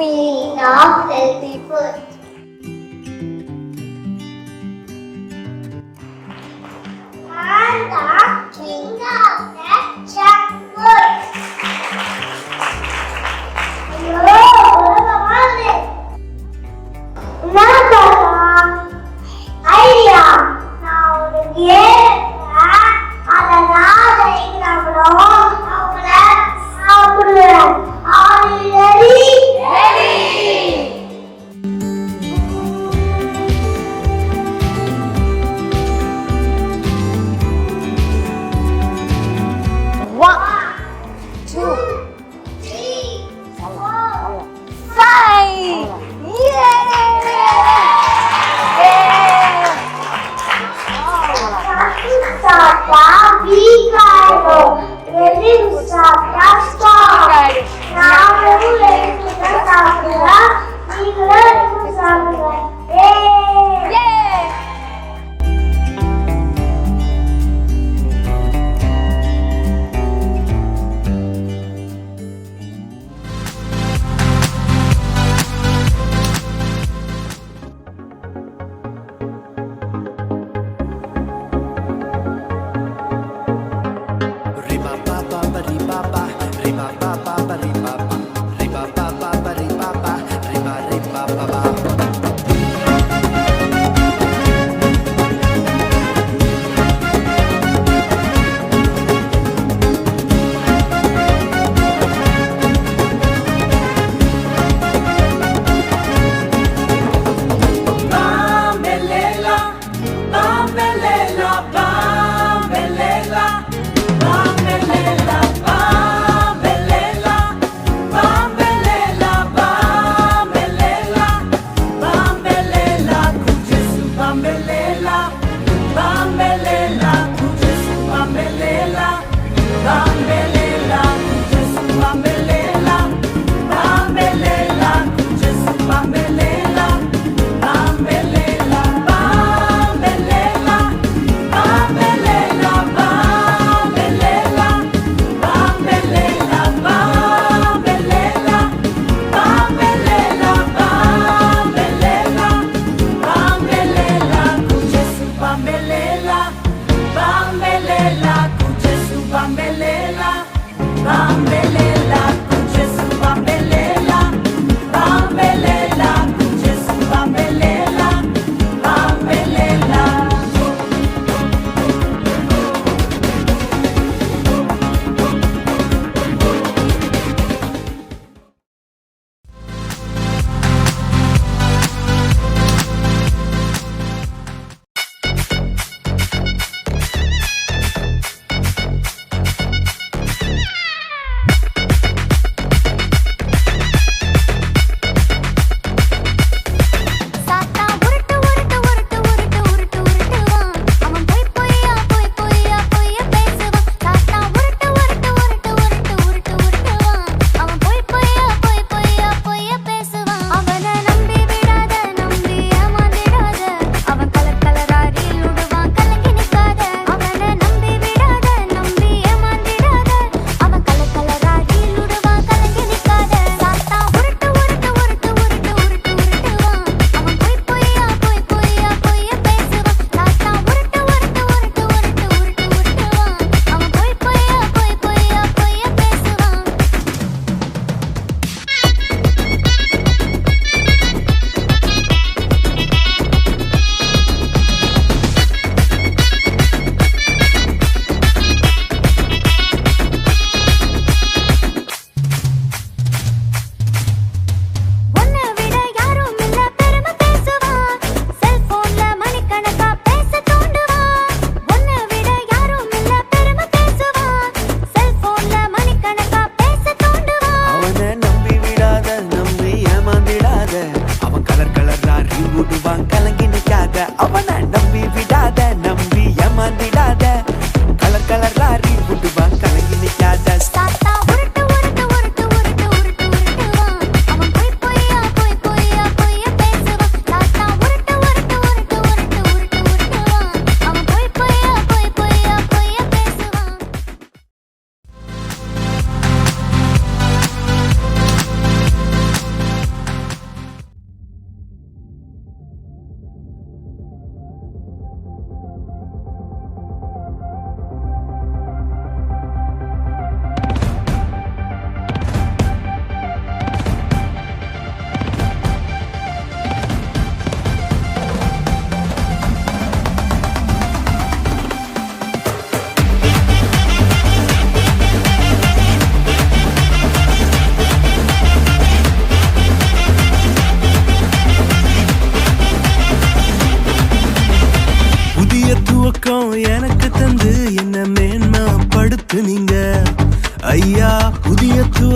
Queen of healthy food. And the king of the junk food. Idea நான் ஒரு அதனால அவங்கள சாப்பிடுவேன்.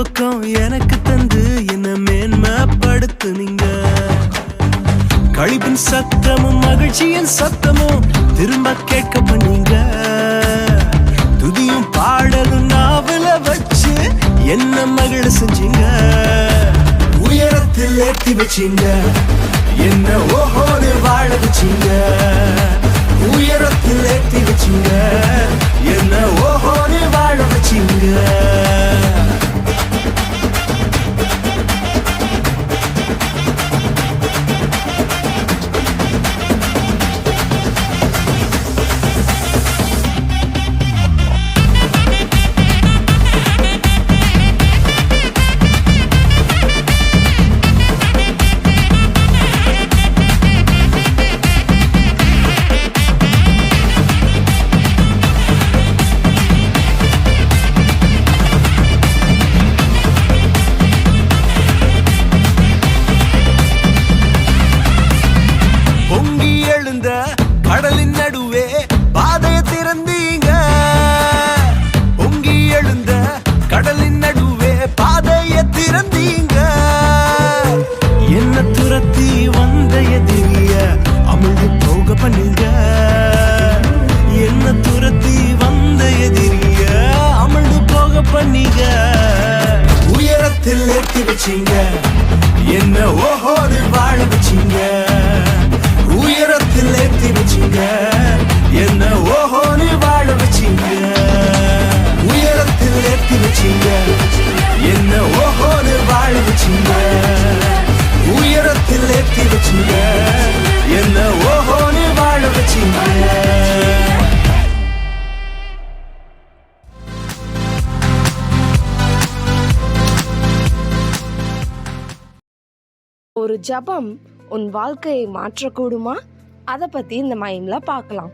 பக்கம் எனக்கு தந்து என்ன மேன்மைப்படுத்துனீங்க. கழிப்பின் சத்தமும் மகிழ்ச்சியின் சத்தமும் திரும்ப கேட்க பண்ணீங்க. துதியும் பாடலும் நாவல வச்சு என்ன மகிழ செஞ்சீங்க. உயரத்தில் ஏற்றி வச்சீங்க, என்ன ஓஹோன்னு வாழ வச்சீங்க. உயரத்தில் ஏற்றி வச்சீங்க, என்ன ஓஹோன்னு வாழ வச்சீங்க. கடலின் நடுவே பாதையை திறந்தீங்க. பொங்கி எழுந்த கடலின் நடுவே பாதையை திறந்தீங்க. என்ன துரத்தி வந்த எதிரிய அமிழ்ந்து போக பண்ணீங்க. என்ன துரத்தி வந்த எதிரிய அமிழ்ந்து போக பண்ணீங்க. உயரத்தில் ஏற்றி வச்சீங்க, என்ன ஓஹோடு வாழ வச்சீங்க. உயரத்தில் ஏற்றி வச்சீங்க, என்ன ஓஹோன்னு வாழ வச்சீங்க. உயரத்தில் ஏற்றி வச்சீங்க, என்ன ஓஹோன்னு வாழ வச்சீங்க. உயரத்தில் ஏற்றி வச்சீங்க, என்ன ஓஹோன்னு வாழ வச்சீங்க. ஒரு ஜபம் உன் வாழ்க்கையை மாற்றக்கூடுமா? அதை பத்தி இந்த மைம்ல பார்க்கலாம்.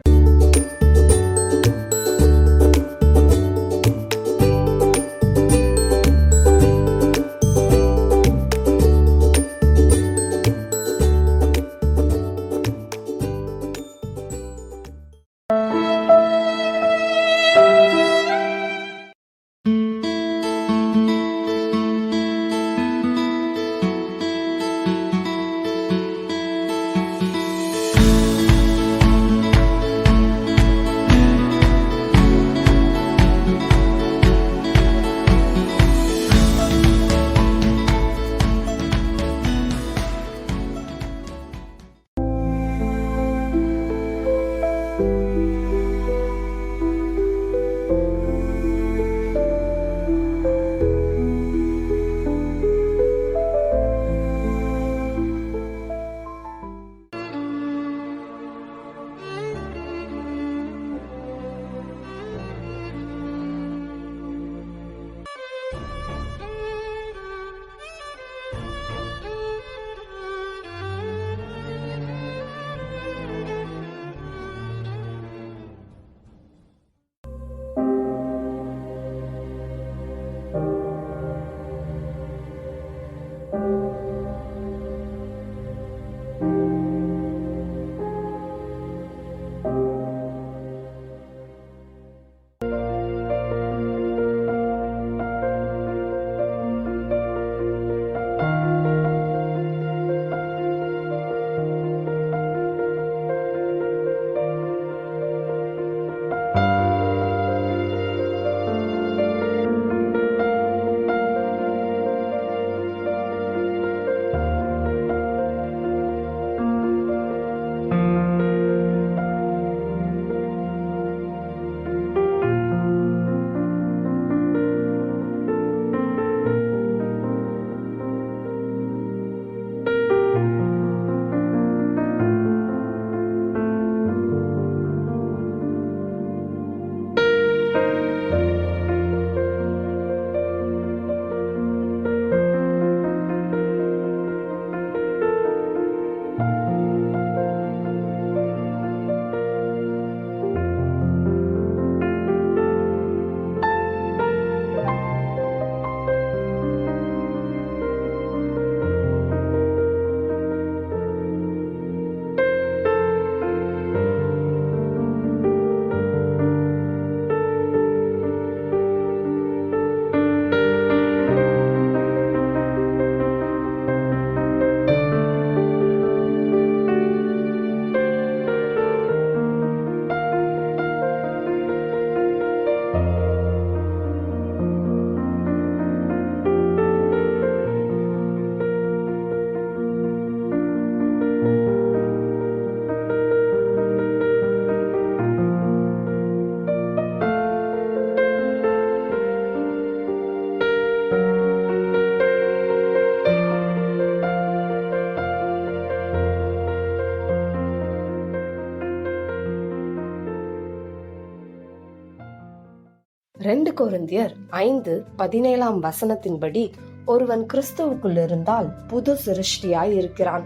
2 கொரிந்தியர் 5:17 ஒருவன் கிறிஸ்துவுக்குள் இருந்தால் புது சிருஷ்டியாய் இருக்கிறான்,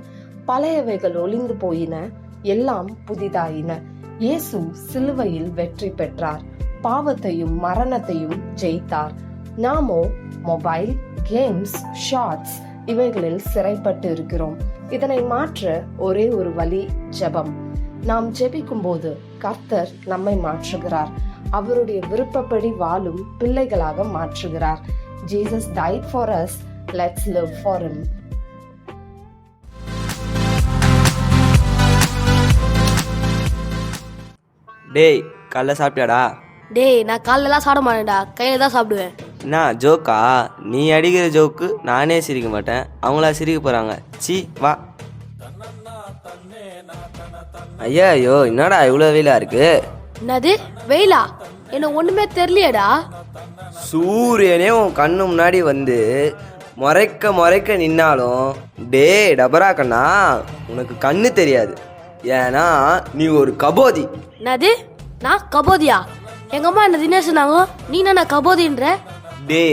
பழையவைகள் ஒளிந்து போயின, எல்லாம் புதிதாயின. இயேசு சிலுவையில் வெற்றி பெற்றார், பாவத்தையும் மரணத்தையும் ஜெயித்தார். நாமோ மொபைல், கேம்ஸ், ஷார்ட்ஸ் இவைகளில் சிறைப்பட்டு இருக்கிறோம். இதனை மாற்ற ஒரே ஒரு வழி ஜெபம். நாம் ஜெபிக்கும் போது கர்த்தர் நம்மை மாற்றுகிறார், அவருடைய விருப்பப்படி வாழும் பிள்ளைகளாக மாற்றுகிறார். Jesus died for us, let's live for him. டேய் காலைல சாப்பிட்டியாடா? டேய் நான் காலைலலாம் சாப்பிட மாட்டேன்டா, கையில தான் சாப்பிடுவேன். என்ன ஜோக்கா? நீ அடிக்கிற ஜோக்கு நானே சிரிக்க மாட்டேன், அவங்களா சிரிக்க போகிறாங்க. சி வா. ஐயா ஐயோ, என்னடா இவ்வளோ வெயிலாக இருக்கு? என்னது வெயிலா? எனக்கு ஒண்ணுமே தெரியலையேடா. சூரியனே உன் கண்ணு முன்னாடி வந்து முறைக்க முறைக்க நின்னாலும் டே டபரா கண்ணா, உனக்கு கண்ணு தெரியாது. ஏன்னா நீ ஒரு கபோதி. என்னது நான் கபோதியா? எங்க அம்மா என்ன தினேஷ் சொன்னாங்க, நீ என்ன கபோதின்ற? டே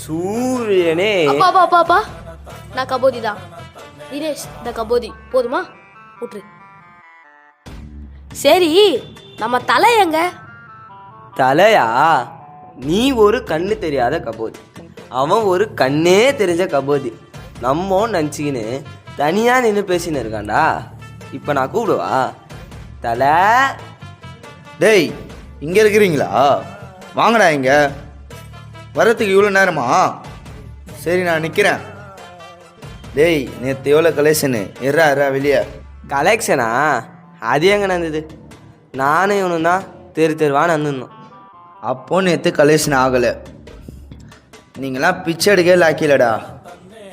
சூரியனே. அப்பா அப்பா அப்பா அப்பா, நான் கபோதி தான். தினேஷ் இந்த கபோதி போதுமா? விட்டுரு. சரி, நம்ம தலை எங்க? தலையா? நீ ஒரு கண்ணு தெரியாத கபோதி, அவன் ஒரு கண்ணே தெரிஞ்ச கபோதி. நம்ம நினச்சிக்கின்னு தனியாக நின்று பேசின்னு இருக்கான்டா. இப்போ நான் கூப்பிடுவா தலை? டேய் இங்கே இருக்கிறீங்களா? வாங்கடா இங்கே. வரத்துக்கு இவ்வளோ நேரமா? சரி நான் நிற்கிறேன். டேய் நேற்று எவ்வளோ கலெக்ஷனு? எறா வெளியே. கலெக்ஷனா? அது எங்கே நடந்தது? நானும் இவனும் தான் தெருவான்னு வந்துருந்தோம். அப்போ நேற்று கலெக்ஷன் ஆகலை. நீங்களாம் பிச்சை எடுக்கவே லாக்கிலடா.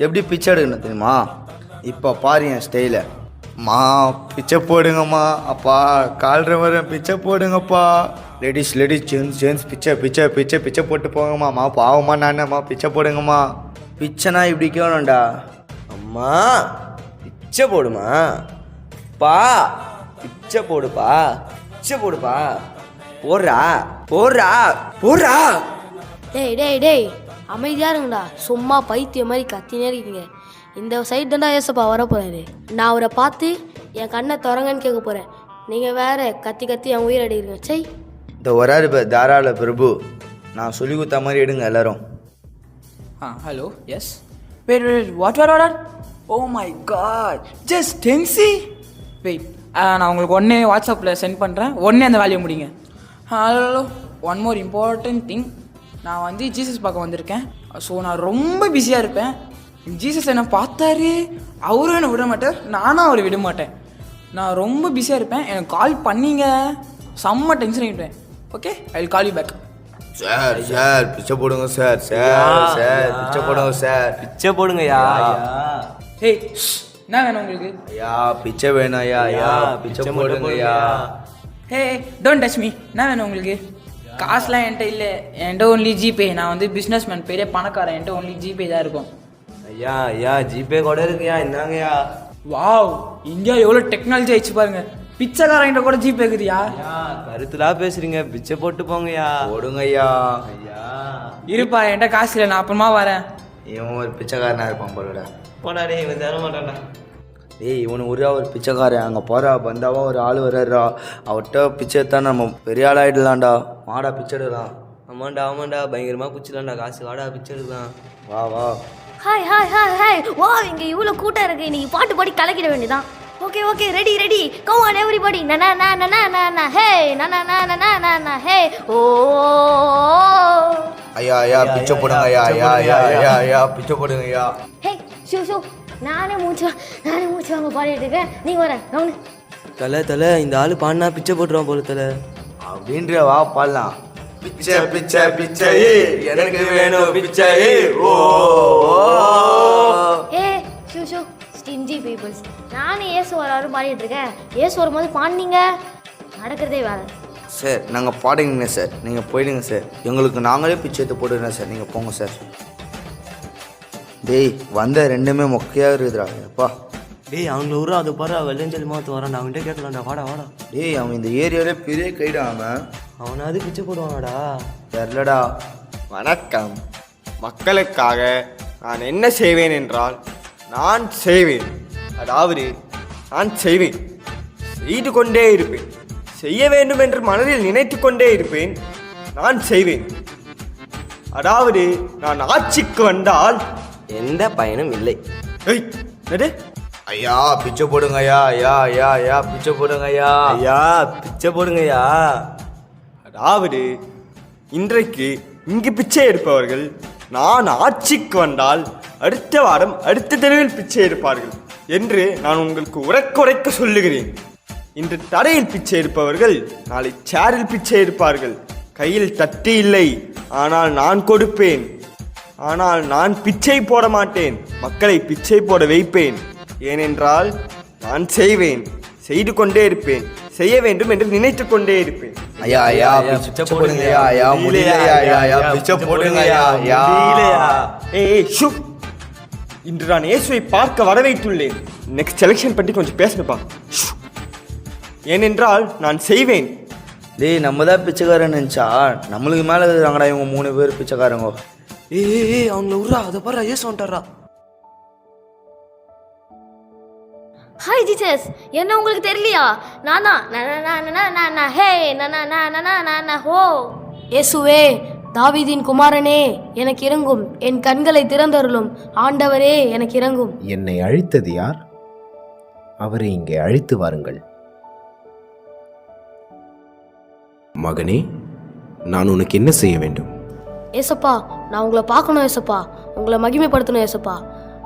எப்படி பிச்சை எடுக்கணும் தெரியுமா? இப்போ பாரு என் ஸ்டைலை. அம்மா பிச்சை போடுங்கம்மா, அப்பா கால்ற வரேன் பிச்சை போடுங்கப்பா. லேடிஸ் ஜென்ஸ் பிச்சை போட்டு போங்கம்மா. பாவம்மா நானம்மா, பிச்சை போடுங்கம்மா. பிச்சைனா இப்படி கேட்கணும்டா. அம்மா பிச்சை போடுமா? பா பிச்சை போடுப்பா, பிச்சை போடுப்பா. போடுறா போடுறா போடுறா. டேய் டேய் டேய் அமைதியா இருங்கடா, சும்மா பைத்திய மாதிரி கத்தினே இருக்கீங்க. இந்த சைடு தான்டா ஏசப்பா வர போறாரு. நான் அவரை பார்த்து என் கண்ணை திறங்கன்னு கேட்க போறேன். நீங்க வேற கத்தி கத்தி என் உயிர் அடிக்கிறீங்க. சை இந்த வராரு தாராள பிரபு, நான் சொல்லி கொடுத்த மாதிரி எடுங்க எல்லாரும். Hello, yes. Wait, what? Oh my god, just 10C? Wait, நான் உங்களுக்கு உடனே வாட்ஸ்அப்பில் சென்ட் பண்ணுறேன், உடனே அந்த வேலையை முடிங்க. Hello, one more important thing. நான் வந்து ஜீசஸ் பார்க்க வந்திருக்கேன். ஸோ நான் ரொம்ப பிஸியாக இருப்பேன். ஜீசஸ் என்னை பார்த்தாரு, அவரும் என்னை விட மாட்டார், நானும் அவரை விட மாட்டேன். நான் ரொம்ப பிஸியாக இருப்பேன், எனக்கு கால் பண்ணீங்க, செம்ம டென்ஷன் ஆகிட்டேன். Okay, I will call you back. Sir பிச்சை போடுங்க சார். பிச்சை போடுங்க சார். பிச்சை போடுங்கய்யா. ஹேய், என்ன வேணும் உங்களுக்கு? ஐயா பிச்சை வேணும் ஐயா. பிச்சை போடுங்க ஐயா. Hey don't touch me. என்ன வேணும் உங்களுக்கு? காசுலாம் என்கிட்ட இல்லை, என்கிட்ட ஒன்லி ஜிபே. நான் வந்து பிஸ்னஸ் மேன், பெரிய பணக்காரன், என்கிட்ட ஒன்லி ஜிபே தான் இருக்கும். ஐயா ஜிபே கூட இருக்குயா, என்னங்கய்யா? வாவ், இந்தியா எவ்வளோ டெக்னாலஜி ஆயிடுச்சு பாருங்க. பிச்சைக்காரங்கிட்ட கூட ஜிபே இருக்குதுயா. கருத்துலா பேசுறீங்க, பிச்சை போட்டு போங்கய்யா. போடுங்க ஐயா. இருப்பா, என்கிட்ட காசு இல்லை, நான் அப்புறமா வரேன். இவன் ஒரு பிச்சைக்காரனா இருப்பான் போலடா. போடாடே, இவன் தர மாட்டான்டா. டேய் இவனு ஒரே ஒரு பிச்சைக்காரன். அங்கே போகிறா பந்தாவா ஒரு ஆள் வர்றா, அவர்கிட்ட பிச்சை எடுத்தா நம்ம பெரிய ஆள் ஆகிடலாம்டா. வாடா பிச்சை எடுக்கலாம். ஆமாண்டா பயங்கரமாக பிடிச்சிடலாம்டா காசு. வாடா பிச்சை எடுக்கலாம். வா. ஹாய் ஹாய் ஹாய் ஹாய், வா, இங்கே இவ்வளோ கூட்டம் இருக்கு, இன்னைக்கு பாட்டு பாடி கலக்கிட வேண்டியதான். Okay ready come on everybody. நனா ஹே நனா ஹே. ஓ ஐயா பிச்சை போடுங்க ஐயா. பிச்சை போடுங்க ஐயா. ஹே ஷூ நானே மூச்சு வாங்க பாடிட்டு இருக்கேன், நீங்க வர கவுனு. தலை இந்த ஆளு பாடினா பிச்சை போட்டுருவான் போல தலை அப்படின்ற வா பாடலாம். பிச்சை எனக்கு வேணும் பிச்சை. ஓ ஹே ஷூ ஸ்டிஞ்சி பீப்புள்ஸ், நானே ஏசு வராரு பாடிட்டு இருக்கேன். ஏசு வரும்போது பாடினீங்க, நடக்கிறதே வேற. சார் நாங்கள் பாடுங்க சார், நீங்கள் போயிடுங்க சார். எங்களுக்கு நாங்களே பிச்சை எடுத்து போட்டுக்கிறோம் சார், நீங்கள் போங்க சார். டேய் வந்த ரெண்டுமே மொக்கையாக இருக்குதுடா. அப்பா டேய் அவங்கள ஊரா அது பாரு, வெள்ளஞ்சல் மாத்து வரான், அவன்கிட்ட கேட்கலாம்டா. வாடா டேய் அவன் இந்த ஏரியாவிலே பெரிய கைடா அவன். அவனாவது பிச்சை போடுவானாடா? தெரிலடா. வணக்கம். மக்களுக்காக நான் என்ன செய்வேன் என்றால் நான் செய்வேன். அதாவது நான் செய்வேன், செய்து கொண்டே இருப்பேன். செய்ய வேண்டும் என்று மனதில் நினைத்து கொண்டே இருப்பேன். நான் செய்வேன். அதாவது நான் ஆட்சிக்கு வந்தால் எந்த பயனும் இல்லை. ஏய், என்னது? ஐயா பிச்சை போடுங்க ஐயா. ஐயா ஐயா ஐயா பிச்சை போடுங்க ஐயா. ஐயா பிச்சை போடுங்கய்யா. அதாவது இன்றைக்கு இங்கு பிச்சை எடுப்பவர்கள் நான் ஆட்சிக்கு வந்தால் அடுத்த வாரம் அடுத்த தெருவில் பிச்சை எடுப்பார்கள் என்று நான் உங்களுக்கு உரைக்க சொல்லுகிறேன். இன்று தரையில் பிச்சை எடுப்பவர்கள் நாளை சேரில் பிச்சை எடுப்பார்கள். கையில் தட்டி இல்லை, ஆனால் நான் கொடுப்பேன். ஆனால் நான் பிச்சை போட மாட்டேன், மக்களை பிச்சை போட வைப்பேன். ஏனென்றால் நான் செய்வேன், செய்து கொண்டே இருப்பேன், செய்ய வேண்டும் என்று நினைத்து கொண்டே இருப்பேன். ஐயா ஐயா பிச்சை போடுங்க ஐயா. ஐயா முடியலையா ஐயா. ஐயா பிச்சை போடுங்க ஐயா. ஐயா முடியலையா? ஏய் ஷூ, இன்று நான் இயேசுவை பார்க்க வரவைத்துள்ளேன். நெக்ஸ்ட் செலெக்ஷன் பற்றி கொஞ்சம் பேசணுப்பா. ஏனென்றால் நான் செய்வேன். டேய் நம்ம தான் பிச்சைக்காரன் நினச்சா நம்மளுக்கு மேலே இருக்கிறாங்கடா இவங்க 3 பேர் பிச்சைக்காரங்க. ஏய் அவங்கள விட்றா, அதை பாரு ஐயஸ் வந்துட்டாரா. ஹாய் ஜீசஸ், என்ன உங்களுக்கு தெரியலையா? நானா ஹே நானா ஹோ. இயேசுவே, தாவீதின் குமாரனே, எனக்கு இறங்கும். என் கண்களை திறந்தருளும். ஆண்டவரே, எனக்கு இறங்கும். என்னை அழித்தது யார்? அவரை இங்கே அழைத்து வாருங்கள். மகனே, நான் உனக்கு என்ன செய்ய வேண்டும்? ஏசப்பா, நான் உங்களை பார்க்கணும் ஏசப்பா. உங்களை மகிமைப்படுத்தணும் ஏசப்பா.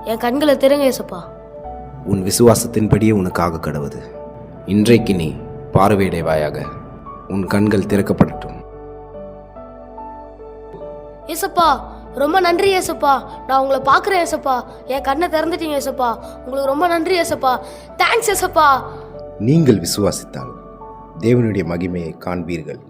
என் கண்களை திறங்க ஏசப்பா. உன் விசுவாசத்தின்படியே உனக்காக கடவுது. இன்றைக்கு நீ பார்வையடைவாயாக. உன் கண்கள் திறக்கப்படட்டும். ஏசப்பா, ரொம்ப நன்றி ஏசப்பா. நான் உங்களை பார்க்குறேன் ஏசப்பா. என் கண்ணை திறந்துட்டீங்க ஏசப்பா. உங்களுக்கு ரொம்ப நன்றி ஏசப்பா. தேங்க்ஸ் ஏசப்பா. நீங்கள் விசுவாசித்தால் தேவனுடைய மகிமையை காண்பீர்கள்.